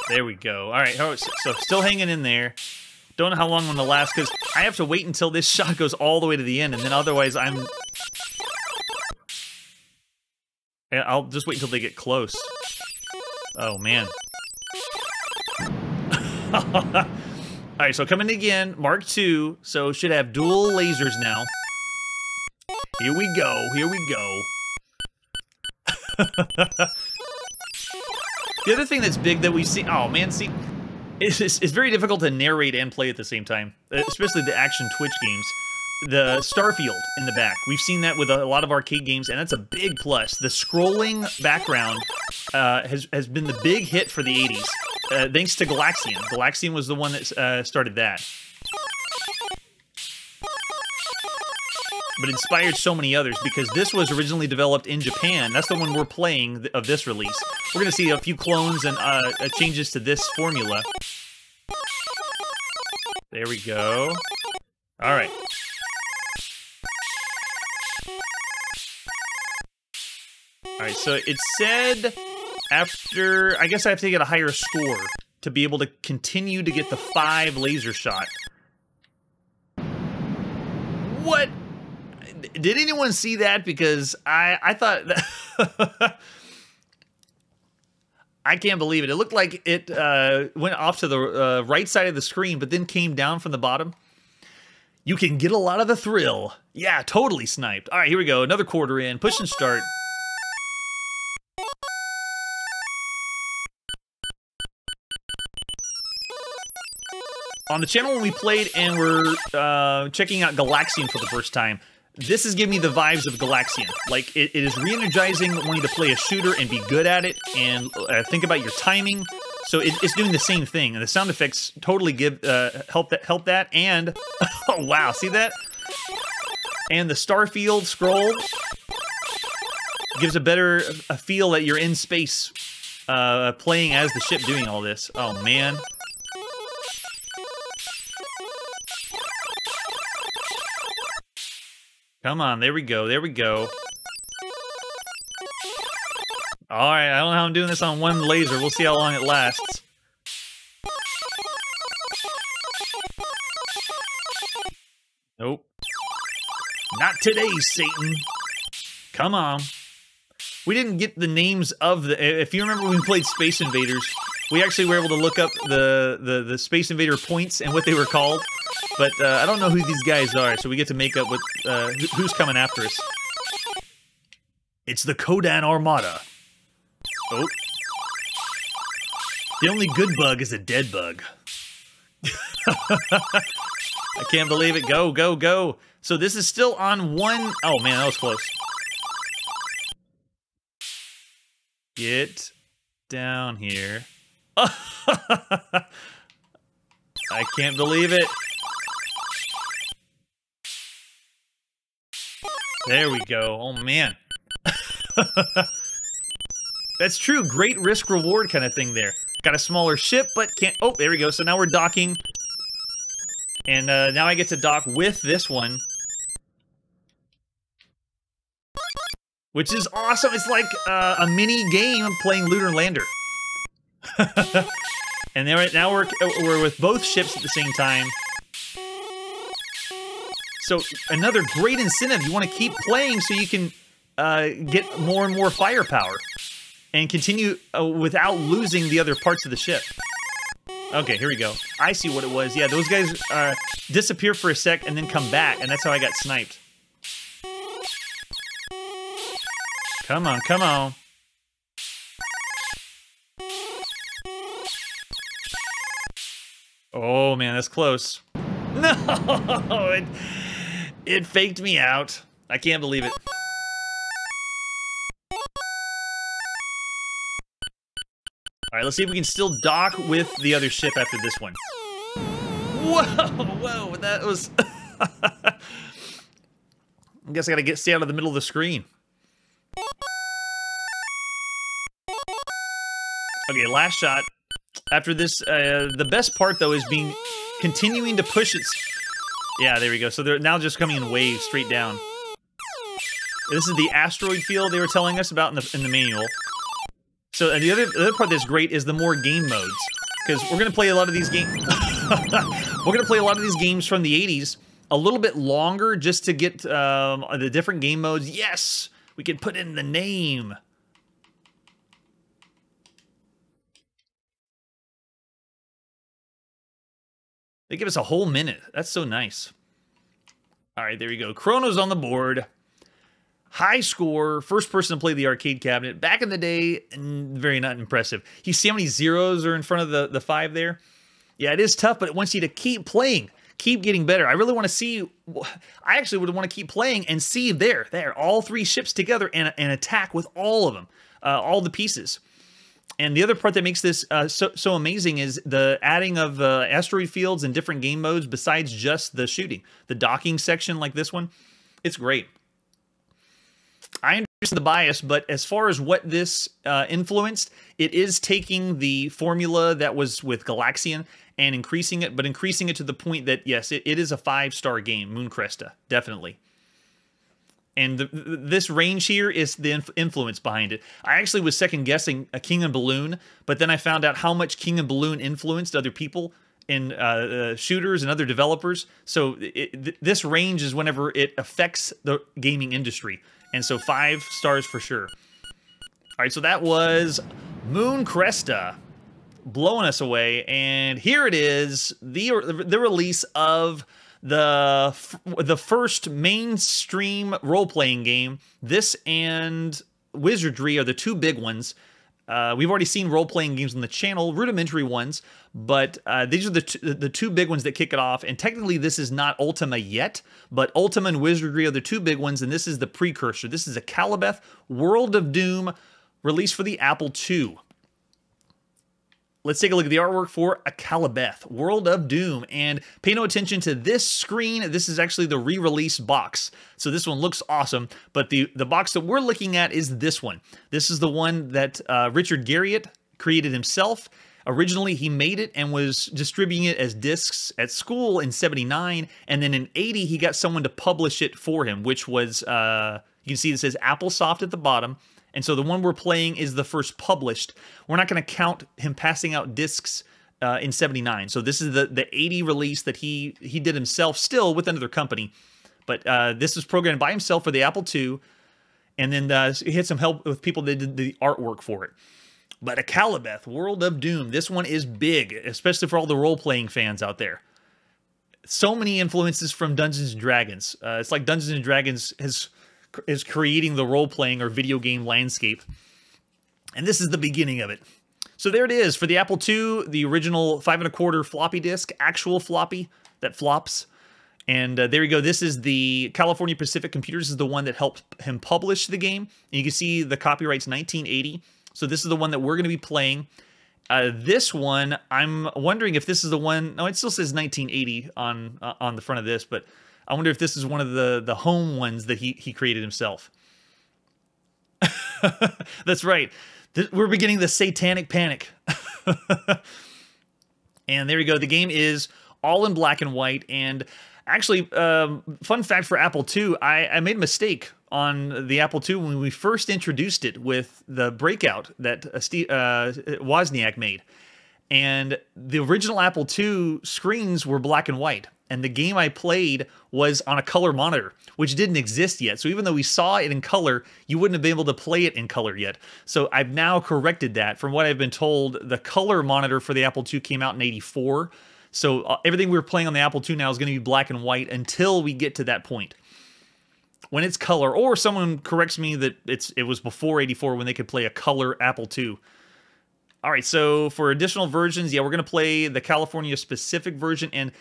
There we go. All right, so still hanging in there. Don't know how long on the last, because I have to wait until this shot goes all the way to the end, and then otherwise I'll just wait until they get close. Oh, man. All right, so coming again, Mark II, so should have dual lasers now. Here we go, here we go. The other thing that's big that we see, oh man, see, it's very difficult to narrate and play at the same time, especially the action Twitch games. The Starfield in the back, we've seen that with a lot of arcade games, and that's a big plus. The scrolling background has been the big hit for the 80s, thanks to Galaxian. Galaxian was the one that started that. But inspired so many others, because this was originally developed in Japan. That's the one we're playing of this release. We're going to see a few clones and changes to this formula. There we go. All right. All right, so it said after, I guess I have to get a higher score to be able to continue to get the 5 laser shot. What? Did anyone see that? Because I thought that I can't believe it. It looked like it went off to the right side of the screen, but then came down from the bottom. You can get a lot of the thrill. Yeah, totally sniped. All right, here we go. Another quarter in. Push and start. On the channel when we played and we're checking out Galaxian for the first time, this is giving me the vibes of Galaxian. Like, it is re-energizing wanting to play a shooter and be good at it and think about your timing. So it's doing the same thing, and the sound effects totally help that. And oh wow, see that? And the Starfield scroll gives a feel that you're in space, playing as the ship doing all this. Oh man. Come on, there we go, there we go. Alright, I don't know how I'm doing this on one laser. We'll see how long it lasts. Nope. Not today, Satan. Come on. We didn't get the names of the... If you remember when we played Space Invaders, we actually were able to look up the Space Invader points and what they were called. But I don't know who these guys are, so we get to make up with who's coming after us. It's the Kodan Armada. Oh. The only good bug is a dead bug. I can't believe it. Go, go, go. So this is still on one... Oh, man, that was close. Get down here. I can't believe it. There we go. Oh, man. That's true. Great risk-reward kind of thing there. Got a smaller ship, but can't... Oh, there we go. So now we're docking. And now I get to dock with this one. Which is awesome. It's like a mini game playing Lunar Lander. And now we're with both ships at the same time. So another great incentive. You want to keep playing so you can get more and more firepower and continue without losing the other parts of the ship. Okay, here we go. I see what it was. Yeah, those guys disappear for a sec and then come back, and that's how I got sniped. Come on, come on. Oh, man, that's close. No! It faked me out. I can't believe it. Alright, let's see if we can still dock with the other ship after this one. Whoa! Whoa, that was... I guess I gotta stay out of the middle of the screen. Okay, last shot. After this, the best part, though, is continuing to push it. Yeah, there we go. So they're now just coming in waves straight down. This is the asteroid field they were telling us about in the manual. So the other part that's great is the more game modes, because we're gonna play a lot of these games. We're gonna play a lot of these games from the 80s a little bit longer just to get the different game modes. Yes, we can put in the name. They give us a whole minute. That's so nice. All right, there you go. Chrono's on the board. High score. First person to play the arcade cabinet. Back in the day, very not impressive. You see how many zeros are in front of the 5 there? Yeah, it is tough, but it wants you to keep playing. Keep getting better. I really want to see... I actually would want to keep playing and see there, all 3 ships together and attack with all of them. All the pieces. And the other part that makes this so amazing is the adding of asteroid fields and different game modes besides just the shooting. The docking section like this one, it's great. I understand the bias, but as far as what this influenced, it is taking the formula that was with Galaxian and increasing it, but increasing it to the point that, yes, it is a 5-star game, Moon Cresta, definitely. And this range here is the influence behind it. I actually was second-guessing a King and Balloon, but then I found out how much King and Balloon influenced other people in shooters and other developers. So this range is whenever it affects the gaming industry. And so 5 stars for sure. All right, so that was Moon Cresta blowing us away. And here it is, the release of the first mainstream role-playing game. This and Wizardry are the two big ones. We've already seen role-playing games on the channel, rudimentary ones, but these are the two big ones that kick it off. And technically, this is not Ultima yet, but Ultima and Wizardry are the two big ones, and this is the precursor. This is Akalabeth, World of Doom, released for the Apple II. Let's take a look at the artwork for Akalabeth, World of Doom, and pay no attention to this screen. This is actually the re-release box, so this one looks awesome, but the box that we're looking at is this one. This is the one that Richard Garriott created himself. Originally, he made it and was distributing it as discs at school in '79, and then in '80, he got someone to publish it for him, which was, you can see it says Applesoft at the bottom. And so the one we're playing is the first published. We're not going to count him passing out discs in '79. So this is the '80 release that he did himself, still with another company. But this was programmed by himself for the Apple II. And then he had some help with people that did the artwork for it. But Akalabeth, World of Doom, this one is big, especially for all the role-playing fans out there. So many influences from Dungeons & Dragons. It's like Dungeons & Dragons is creating the role-playing or video game landscape. And this is the beginning of it. So there it is for the Apple II, the original 5 1/4 floppy disk, actual floppy that flops. And there you go. This is the California Pacific Computers is the one that helped him publish the game. And you can see the copyright's 1980. So this is the one that we're going to be playing. This one, I'm wondering if this is the one. No, it still says 1980 on the front of this, but I wonder if this is one of the home ones that he created himself. That's right. We're beginning the satanic panic. And there you go. The game is all in black and white. And actually, fun fact for Apple II, I made a mistake on the Apple II when we first introduced it with the Breakout that Wozniak made. And the original Apple II screens were black and white. And the game I played was on a color monitor, which didn't exist yet. So even though we saw it in color, you wouldn't have been able to play it in color yet. So I've now corrected that. From what I've been told, the color monitor for the Apple II came out in '84. So everything we're playing on the Apple II now is going to be black and white until we get to that point. When it's color, or someone corrects me that it was before '84 when they could play a color Apple II. All right, so for additional versions, yeah, we're going to play the California specific version, and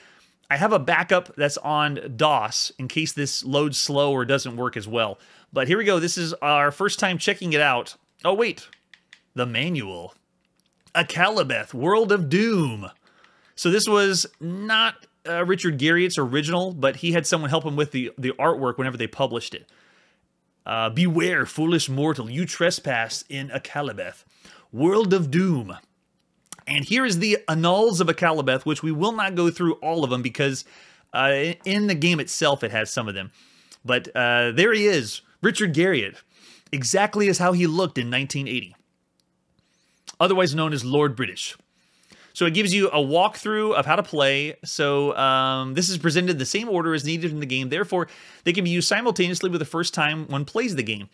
I have a backup that's on DOS in case this loads slow or doesn't work as well. But here we go. This is our first time checking it out. Oh, wait. The manual. Akalabeth, World of Doom. So this was not Richard Garriott's original, but he had someone help him with the artwork whenever they published it. Beware, foolish mortal, you trespass in Akalabeth, World of Doom. And here is the Annals of Akalabeth, which we will not go through all of them because in the game itself it has some of them. But there he is, Richard Garriott, exactly as how he looked in 1980. Otherwise known as Lord British. So it gives you a walkthrough of how to play. So this is presented in the same order as needed in the game. Therefore, they can be used simultaneously with the first time one plays the game.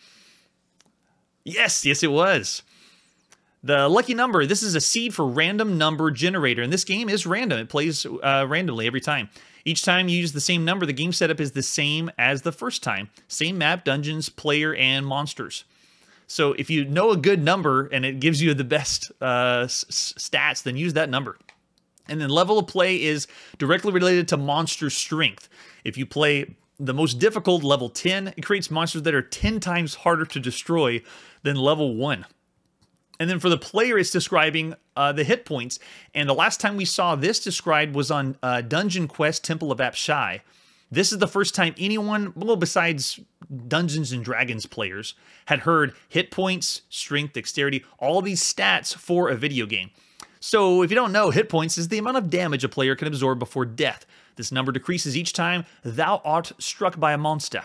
Yes, it was. The lucky number, this is a seed for random number generator, and this game is random. It plays randomly every time. Each time you use the same number, the game setup is the same as the first time. Same map, dungeons, player, and monsters. So if you know a good number and it gives you the best stats, then use that number. And then level of play is directly related to monster strength. If you play the most difficult, level 10, it creates monsters that are 10 times harder to destroy than level 1. And then for the player, it's describing the hit points. And the last time we saw this described was on Dungeon Quest Temple of Apshai. This is the first time anyone, well, besides Dungeons & Dragons players, had heard hit points, strength, dexterity, all these stats for a video game. So if you don't know, hit points is the amount of damage a player can absorb before death. This number decreases each time thou art struck by a monster.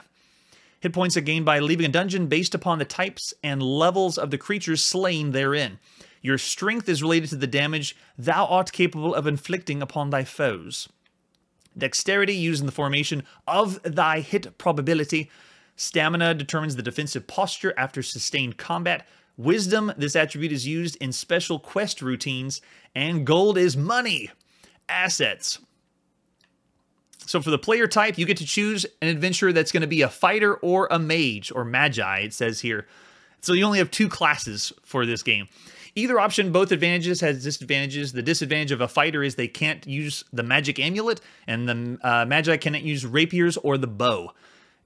Hit points are gained by leaving a dungeon based upon the types and levels of the creatures slain therein. Your strength is related to the damage thou art capable of inflicting upon thy foes. Dexterity used in the formation of thy hit probability. Stamina determines the defensive posture after sustained combat. Wisdom, this attribute is used in special quest routines. And gold is money. Assets. So for the player type, you get to choose an adventurer that's going to be a fighter or a mage, or magi, it says here. So you only have 2 classes for this game. Either option, both advantages has disadvantages. The disadvantage of a fighter is they can't use the magic amulet, and the magi cannot use rapiers or the bow.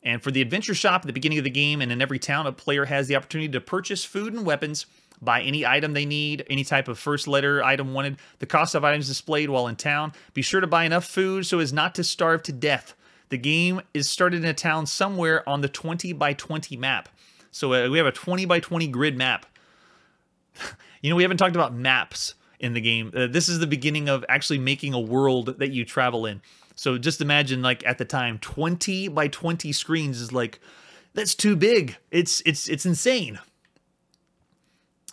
And for the adventure shop at the beginning of the game and in every town, a player has the opportunity to purchase food and weapons, buy any item they need, any type of first letter item wanted. The cost of items displayed while in town. Be sure to buy enough food so as not to starve to death. The game is started in a town somewhere on the 20 by 20 map. So we have a 20 by 20 grid map. You know, we haven't talked about maps in the game. This is the beginning of actually making a world that you travel in. So just imagine, like, at the time, 20 by 20 screens is like, that's too big. It's insane.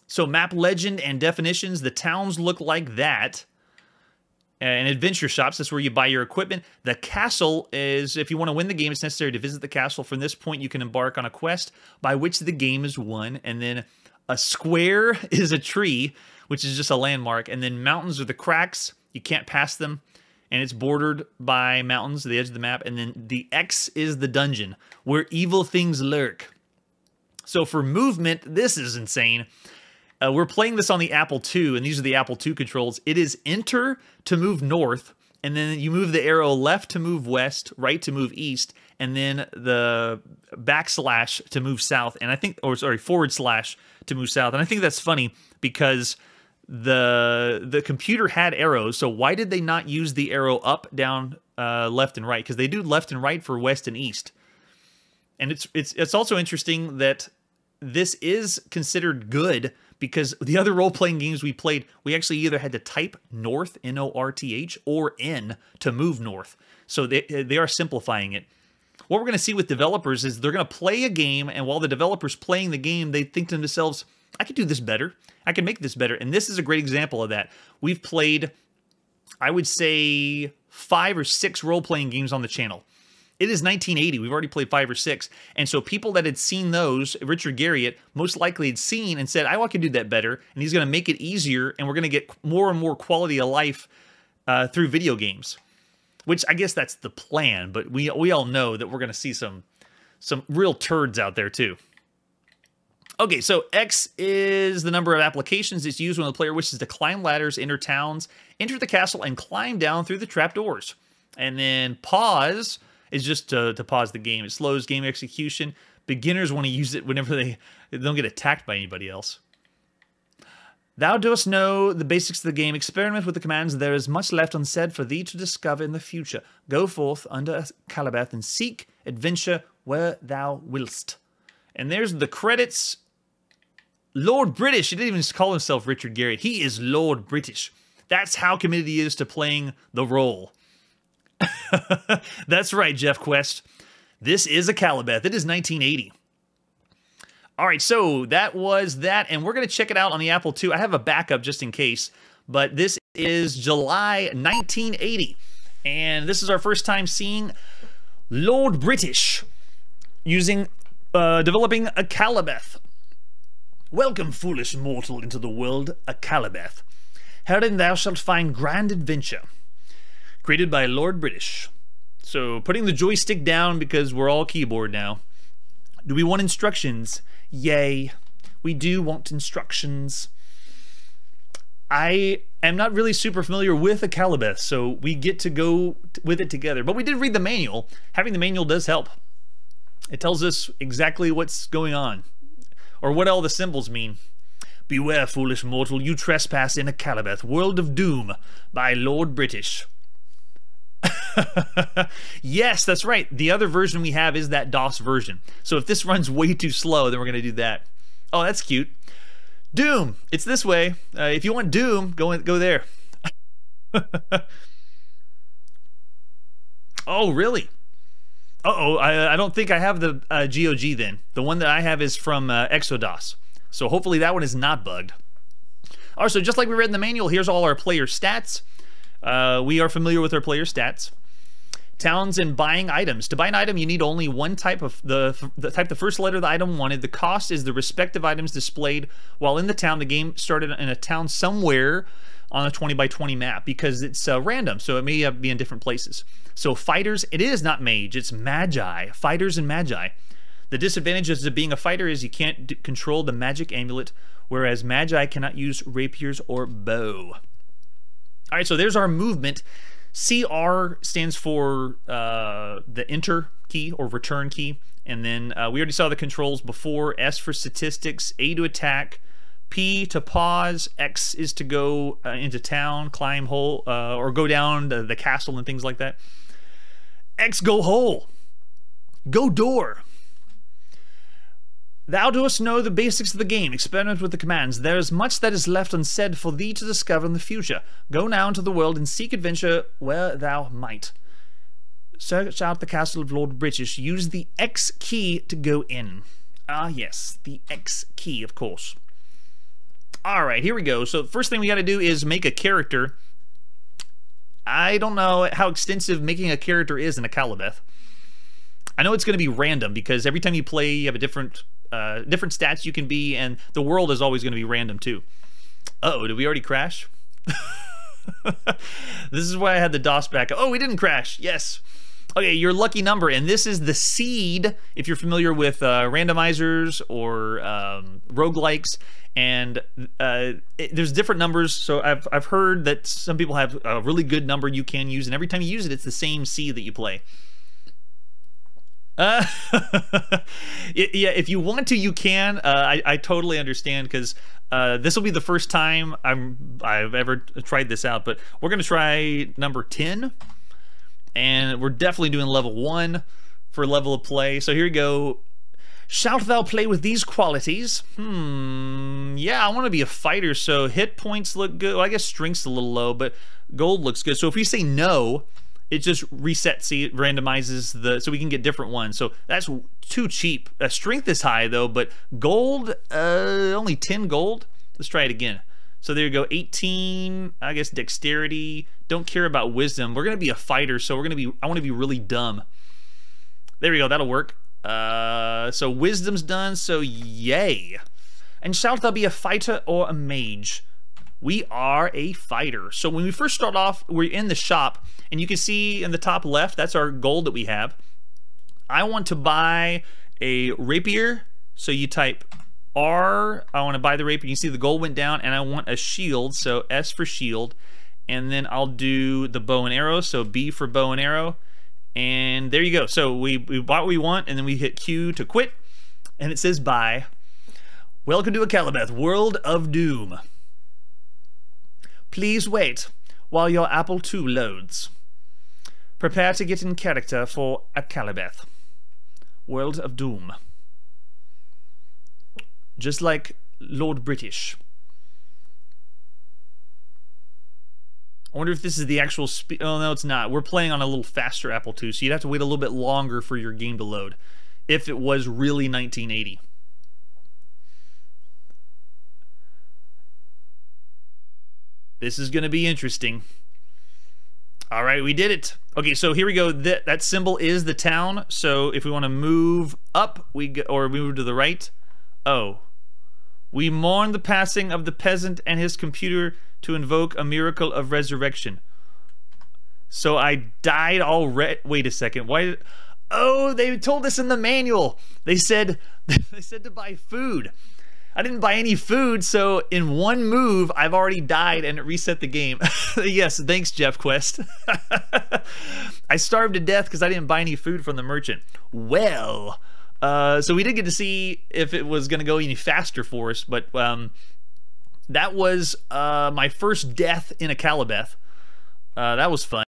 So map legend and definitions, the towns look like that. And adventure shops, that's where you buy your equipment. The castle is, if you want to win the game, it's necessary to visit the castle. From this point, you can embark on a quest by which the game is won. And then a square is a tree, which is just a landmark. And then mountains are the cracks. You can't pass them. And it's bordered by mountains, the edge of the map. And then the X is the dungeon, where evil things lurk. So for movement, this is insane. We're playing this on the Apple II, and these are the Apple II controls. It is enter to move north, and then you move the arrow left to move west, right to move east, and then the backslash to move south, and I think, or sorry, forward slash to move south. And I think that's funny because the computer had arrows, so why did they not use the arrow up, down, left, and right? Because they do left and right for west and east. And it's also interesting that this is considered good because the other role-playing games we played, we actually either had to type north, N-O-R-T-H, or N to move north. So they are simplifying it. What we're going to see with developers is they're going to play a game, and while the developer's playing the game, they think to themselves, I could do this better. I can make this better. And this is a great example of that. We've played, I would say, 5 or 6 role-playing games on the channel. It is 1980. We've already played 5 or 6. And so people that had seen those, Richard Garriott, most likely had seen and said, I can do that better. And he's going to make it easier. And we're going to get more and more quality of life through video games. Which I guess that's the plan. But we all know that we're going to see some real turds out there too. Okay, so X is the number of applications it's used when the player wishes to climb ladders, enter towns, enter the castle, and climb down through the trapdoors. And then pause is just to pause the game. It slows game execution. Beginners want to use it whenever they don't get attacked by anybody else. Thou dost know the basics of the game. Experiment with the commands. There is much left unsaid for thee to discover in the future. Go forth under Akalabeth and seek adventure where thou willst. And there's the credits. Lord British. He didn't even call himself Richard Garriott. He is Lord British. That's how committed he is to playing the role. That's right, Jeff Quest. This is Akalabeth. It is 1980. All right, so that was that, and we're going to check it out on the Apple II. I have a backup just in case, but this is July 1980, and this is our first time seeing Lord British developing Akalabeth. Welcome, foolish mortal, into the world Akalabeth. Herein thou shalt find grand adventure. Created by Lord British. So putting the joystick down because we're all keyboard now. Do we want instructions? Yay. We do want instructions. I am not really super familiar with Akalabeth, so we get to go with it together. But we did read the manual. Having the manual does help. It tells us exactly what's going on, or what all the symbols mean. Beware, foolish mortal, you trespass in Akalabeth, world of doom, by Lord British. Yes, that's right. The other version we have is that DOS version. So if this runs way too slow, then we're going to do that. Oh, that's cute. Doom. It's this way. If you want Doom, go there. Oh, really? Uh-oh, I don't think I have the GOG then. The one that I have is from Exodus. So hopefully that one is not bugged. All right, so just like we read in the manual, here's all our player stats. We are familiar with our player stats. Towns and buying items. To buy an item, you need only one type of the first letter of the item wanted. The cost is the respective items displayed while in the town. The game started in a town somewhere on a 20 by 20 map because it's random, so it may be in different places. So fighters, it is not mage, it's magi. Fighters and magi. The disadvantages of being a fighter is you can't control the magic amulet, whereas magi cannot use rapiers or bow. All right, so there's our movement. CR stands for the enter key or return key. And then we already saw the controls before. S for statistics, A to attack, P to pause, X is to go into town, climb hole, or go down the castle and things like that. X, go hole. Go door. Thou dost know the basics of the game. Experiment with the commands. There is much that is left unsaid for thee to discover in the future. Go now into the world and seek adventure where thou might. Search out the castle of Lord British. Use the X key to go in. Ah, yes, the X key, of course. All right, here we go. So the first thing we got to do is make a character. I don't know how extensive making a character is in Akalabeth. I know it's going to be random because every time you play, you have a different stats you can be, and the world is always going to be random too. Uh-oh, did we already crash? This is why I had the DOS back. Oh, we didn't crash. Yes. Okay, your lucky number, and this is the seed, if you're familiar with randomizers or roguelikes, and there's different numbers. So I've heard that some people have a really good number you can use, and every time you use it, it's the same seed that you play. Yeah, if you want to, you can. I totally understand because this will be the first time I've ever tried this out. But we're gonna try number 10, and we're definitely doing level 1 for level of play. So here we go. Shalt thou play with these qualities? Yeah, I want to be a fighter. So hit points look good. Well, I guess strength's a little low, but gold looks good. So if we say no, it just resets, see, it randomizes so we can get different ones. So that's too cheap. Strength is high though, but gold, only 10 gold. Let's try it again. So there you go, 18, I guess dexterity. Don't care about wisdom. We're gonna be a fighter, so I wanna be really dumb. There we go, that'll work. So wisdom's done, so yay. And shalt thou be a fighter or a mage? We are a fighter. So when we first start off, we're in the shop, and you can see in the top left, that's our gold that we have. I want to buy a rapier, so you type R, I want to buy the rapier. You see the gold went down, and I want a shield, so S for shield, and then I'll do the bow and arrow, so B for bow and arrow, and there you go. So we bought what we want, and then we hit Q to quit, and it says bye. Welcome to Akalabeth, World of Doom. Please wait while your Apple II loads. Prepare to get in character for Akalabeth, World of Doom. Just like Lord British. I wonder if this is the actual speed. Oh, no, it's not. We're playing on a little faster Apple II, so you'd have to wait a little bit longer for your game to load if it was really 1980. This is going to be interesting. All right, we did it. Okay, so here we go. That symbol is the town. So if we want to move up, or move to the right. Oh. We mourn the passing of the peasant and his computer to invoke a miracle of resurrection. So I died already. Wait a second. Why? Oh, they told us in the manual. They said to buy food. I didn't buy any food, so in one move, I've already died and it reset the game. Yes, thanks, Jeff Quest. I starved to death because I didn't buy any food from the merchant. Well, so we did get to see if it was going to go any faster for us, but that was my first death in Akalabeth. That was fun.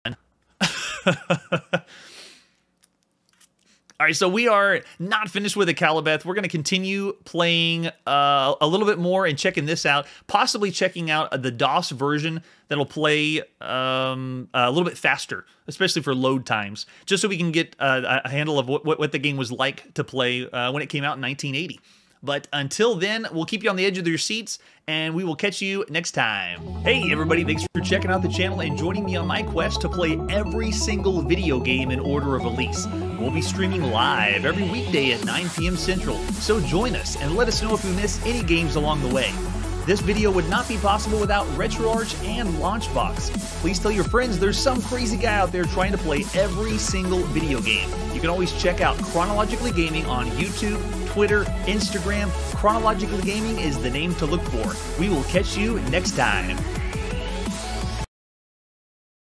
All right, so we are not finished with Akalabeth. We're going to continue playing a little bit more and checking this out, possibly checking out the DOS version that'll play a little bit faster, especially for load times, just so we can get a handle of what the game was like to play when it came out in 1980. But until then, we'll keep you on the edge of your seats, and we will catch you next time. Hey everybody, thanks for checking out the channel and joining me on my quest to play every single video game in order of release. We'll be streaming live every weekday at 9 p.m. Central, so join us and let us know if we miss any games along the way. This video would not be possible without RetroArch and Launchbox. Please tell your friends there's some crazy guy out there trying to play every single video game. You can always check out Chronologically Gaming on YouTube, Twitter, Instagram. Chronologically Gaming is the name to look for. We will catch you next time.